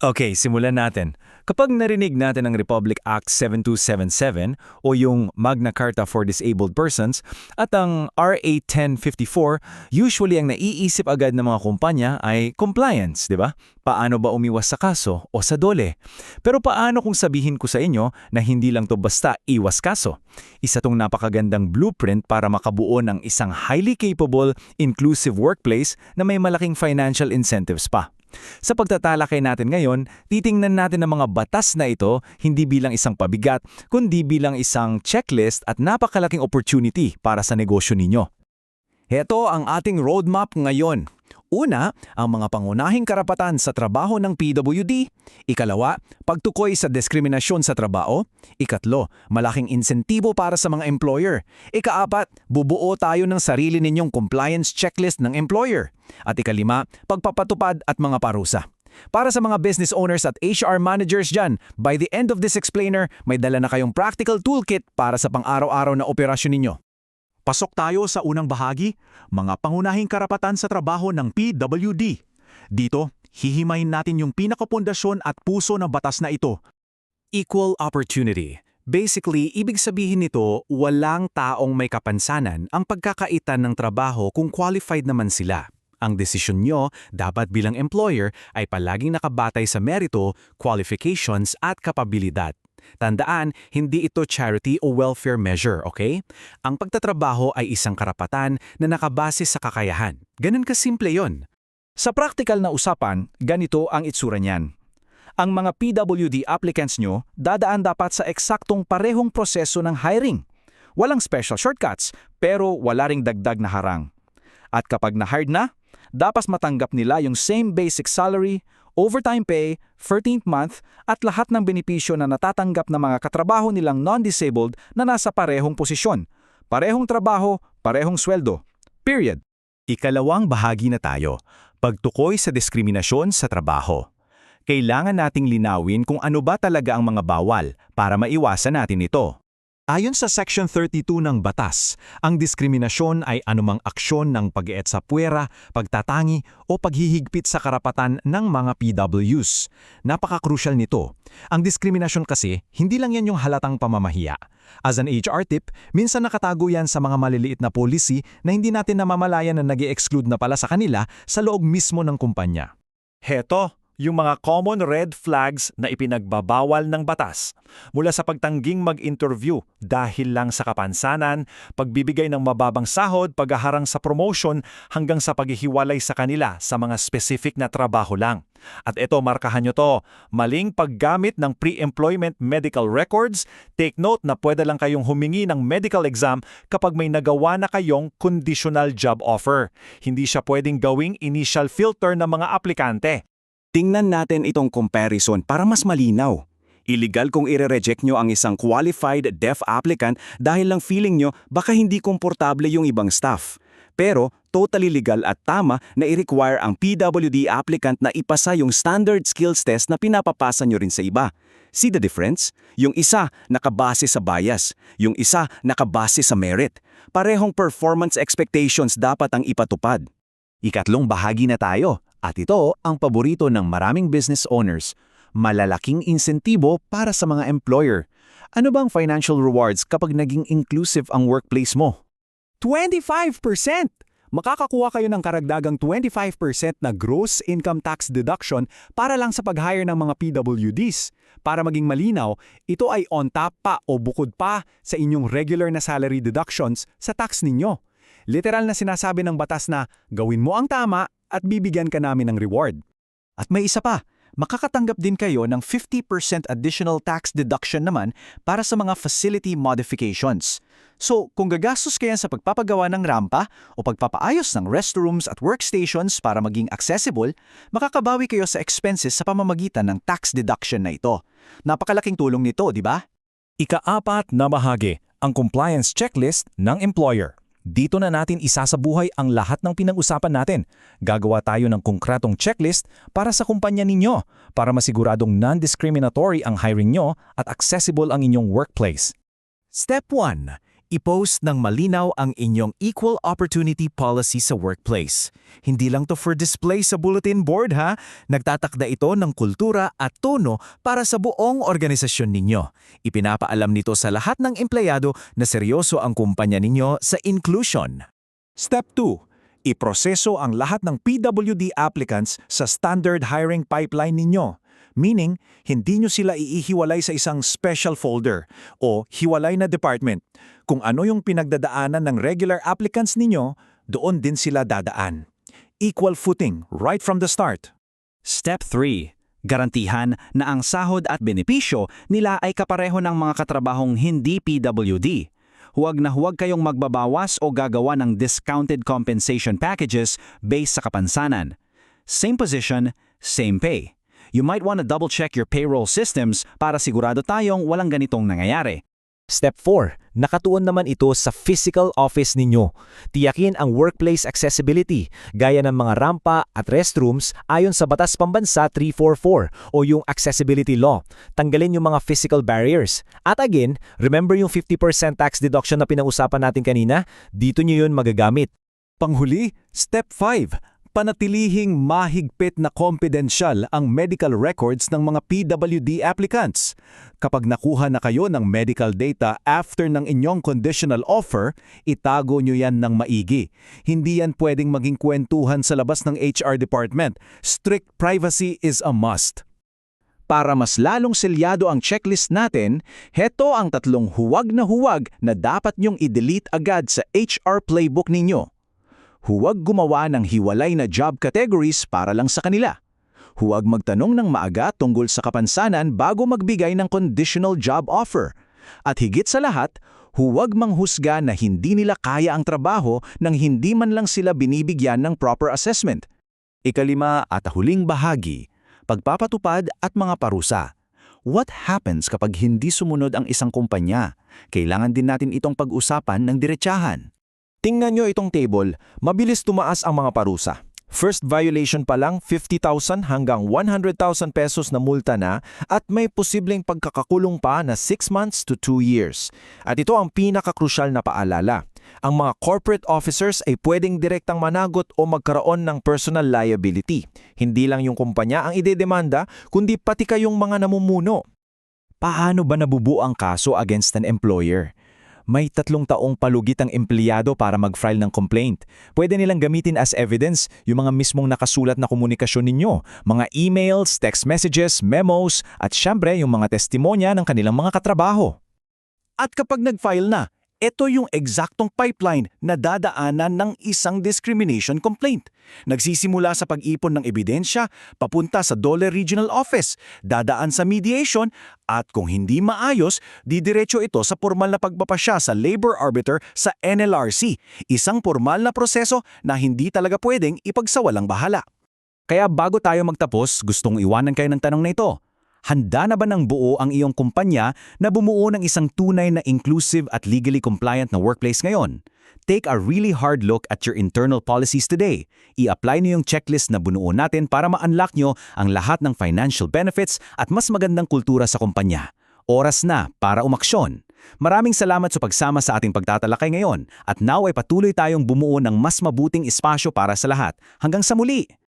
Okay, simulan natin. Kapag narinig natin ang Republic Act 7277 o yung Magna Carta for Disabled Persons at ang RA 1054, usually ang naiisip agad ng mga kumpanya ay compliance, di ba? Paano ba umiwas sa kaso o sa dole? Pero paano kung sabihin ko sa inyo na hindi lang to basta iwas kaso? Isa tong napakagandang blueprint para makabuo ng isang highly capable, inclusive workplace na may malaking financial incentives pa. Sa pagtatalakay natin ngayon, titingnan natin ang mga batas na ito hindi bilang isang pabigat, kundi bilang isang checklist at napakalaking opportunity para sa negosyo ninyo. Heto ang ating roadmap ngayon. Una, ang mga pangunahing karapatan sa trabaho ng PWD. Ikalawa, pagtukoy sa diskriminasyon sa trabaho. Ikatlo, malaking insentibo para sa mga employer. Ikaapat, bubuo tayo ng sarili ninyong compliance checklist ng employer. At ikalima, pagpapatupad at mga parusa. Para sa mga business owners at HR managers dyan, by the end of this explainer, may dala na kayong practical toolkit para sa pang-araw-araw na operasyon ninyo. Pasok tayo sa unang bahagi, mga pangunahing karapatan sa trabaho ng PWD. Dito, hihimayin natin yung pinakapundasyon at puso ng batas na ito. Equal opportunity. Basically, ibig sabihin nito, walang taong may kapansanan ang pagkakaitan ng trabaho kung qualified naman sila. Ang desisyon nyo dapat bilang employer ay palaging nakabatay sa merito, qualifications at kapabilidad. Tandaan, hindi ito charity o welfare measure, okay? Ang pagtatrabaho ay isang karapatan na nakabase sa kakayahan. Ganun kasimple yon. Sa practical na usapan, ganito ang itsura niyan. Ang mga PWD applicants nyo dadaan dapat sa eksaktong parehong proseso ng hiring. Walang special shortcuts, pero wala ring dagdag na harang. At kapag na-hired na, dapat matanggap nila yung same basic salary, overtime pay, 13th month at lahat ng benepisyo na natatanggap ng mga katrabaho nilang non-disabled na nasa parehong posisyon. Parehong trabaho, parehong sweldo. Period. Ikalawang bahagi na tayo, pagtukoy sa diskriminasyon sa trabaho. Kailangan nating linawin kung ano ba talaga ang mga bawal para maiwasan natin ito. Ayon sa Section 32 ng Batas, ang diskriminasyon ay anumang aksyon ng pag-iet sa puwera, pagtatangi o paghihigpit sa karapatan ng mga PWs. Napaka-crucial nito. Ang diskriminasyon kasi, hindi lang yan yung halatang pamamahiya. As an HR tip, minsan nakatago yan sa mga maliliit na policy na hindi natin namamalayan na nag-i-exclude na pala sa kanila sa loob mismo ng kumpanya. Heto, yung mga common red flags na ipinagbabawal ng batas. Mula sa pagtangging mag-interview dahil lang sa kapansanan, pagbibigay ng mababang sahod, paghaharang sa promotion, hanggang sa paghihiwalay sa kanila sa mga specific na trabaho lang. At ito, markahan nyo to, maling paggamit ng pre-employment medical records. Take note na pwede lang kayong humingi ng medical exam kapag may nagawa na kayong conditional job offer. Hindi siya pwedeng gawing initial filter ng mga aplikante. Tingnan natin itong comparison para mas malinaw. Illegal kung ire-reject nyo ang isang qualified deaf applicant dahil lang feeling nyo baka hindi komportable yung ibang staff. Pero totally legal at tama na i-require ang PWD applicant na ipasa yung standard skills test na pinapapasa nyo rin sa iba. See the difference? Yung isa nakabase sa bias, yung isa nakabase sa merit. Parehong performance expectations dapat ang ipatupad. Ikatlong bahagi na tayo. At ito ang paborito ng maraming business owners, malalaking insentibo para sa mga employer. Ano bang financial rewards kapag naging inclusive ang workplace mo? 25%! Makakakuha kayo ng karagdagang 25% na gross income tax deduction para lang sa pag-hire ng mga PWDs. Para maging malinaw, ito ay on top pa o bukod pa sa inyong regular na salary deductions sa tax ninyo. Literal na sinasabi ng batas na gawin mo ang tama at bibigyan ka namin ng reward. At may isa pa, makakatanggap din kayo ng 50% additional tax deduction naman para sa mga facility modifications. So, kung gagastos kayo sa pagpapagawa ng rampa o pagpapaayos ng restrooms at workstations para maging accessible, makakabawi kayo sa expenses sa pamamagitan ng tax deduction na ito. Napakalaking tulong nito, di ba? Ika-apat na bahagi, ang compliance checklist ng employer. Dito na natin isasabuhay ang lahat ng pinag-usapan natin. Gagawa tayo ng konkretong checklist para sa kumpanya ninyo para masiguradong non-discriminatory ang hiring nyo at accessible ang inyong workplace. Step 1. I-post ng malinaw ang inyong equal opportunity policy sa workplace. Hindi lang to for display sa bulletin board ha. Nagtatakda ito ng kultura at tono para sa buong organisasyon ninyo. Ipinapaalam nito sa lahat ng empleyado na seryoso ang kumpanya ninyo sa inclusion. Step 2. Iproseso ang lahat ng PWD applicants sa standard hiring pipeline ninyo. Meaning, hindi nyo sila iihiwalay sa isang special folder o hiwalay na department. Kung ano yung pinagdadaanan ng regular applicants ninyo, doon din sila dadaan. Equal footing right from the start. Step 3. Garantihan na ang sahod at benepisyo nila ay kapareho ng mga katrabahong hindi PWD. Huwag na huwag kayong magbabawas o gagawa ng discounted compensation packages based sa kapansanan. Same position, same pay. You might want to double-check your payroll systems para sigurado tayong walang ganitong nangyayari. Step 4. Nakatuon naman ito sa physical office ninyo. Tiyakin ang workplace accessibility, gaya ng mga rampa at restrooms ayon sa Batas Pambansa 344 o yung Accessibility Law. Tanggalin yung mga physical barriers. At again, remember yung 50% tax deduction na pinag-usapan natin kanina? Dito nyo yun magagamit. Panghuli, Step 5. Panatilihing mahigpit na confidential ang medical records ng mga PWD applicants. Kapag nakuha na kayo ng medical data after ng inyong conditional offer, itago nyo yan ng maigi. Hindi yan pwedeng maging kwentuhan sa labas ng HR department. Strict privacy is a must. Para mas lalong selyado ang checklist natin, heto ang 3 huwag na dapat nyong i-delete agad sa HR playbook ninyo. Huwag gumawa ng hiwalay na job categories para lang sa kanila. Huwag magtanong ng maaga tungkol sa kapansanan bago magbigay ng conditional job offer. At higit sa lahat, huwag manghusga na hindi nila kaya ang trabaho nang hindi man lang sila binibigyan ng proper assessment. Ikalima at huling bahagi, pagpapatupad at mga parusa. What happens kapag hindi sumunod ang isang kumpanya? Kailangan din natin itong pag-usapan ng diretsahan. Tingnan nyo itong table, mabilis tumaas ang mga parusa. First violation pa lang, 50,000 hanggang 100,000 pesos na multa na at may posibleng pagkakakulong pa na 6 months to 2 years. At ito ang pinakakrusyal na paalala. Ang mga corporate officers ay pwedeng direktang managot o magkaroon ng personal liability. Hindi lang yung kumpanya ang idedemanda, kundi pati kayong mga namumuno. Paano ba nabubuo ang kaso against an employer? May 3 taong palugit ang empleyado para mag-file ng complaint. Pwede nilang gamitin as evidence yung mga mismong nakasulat na komunikasyon ninyo, mga emails, text messages, memos, at syempre yung mga testimonya ng kanilang mga katrabaho. At kapag nag-file na, ito yung eksaktong pipeline na dadaanan ng isang discrimination complaint. Nagsisimula sa pag-ipon ng ebidensya, papunta sa Dole Regional Office, dadaan sa mediation, at kung hindi maayos, didiretso ito sa formal na pagpapasya sa labor arbiter sa NLRC, isang formal na proseso na hindi talaga pwedeng ipagsawalang bahala. Kaya bago tayo magtapos, gustong iwanan kayo ng tanong na ito. Handa na ba ng buo ang iyong kumpanya na bumuo ng isang tunay na inclusive at legally compliant na workplace ngayon? Take a really hard look at your internal policies today. I-apply niyo yung checklist na bunuo natin para ma-unlock nyo ang lahat ng financial benefits at mas magandang kultura sa kumpanya. Oras na para umaksyon. Maraming salamat sa pagsama sa ating pagtatalakay ngayon at now ay patuloy tayong bumuo ng mas mabuting espasyo para sa lahat. Hanggang sa muli!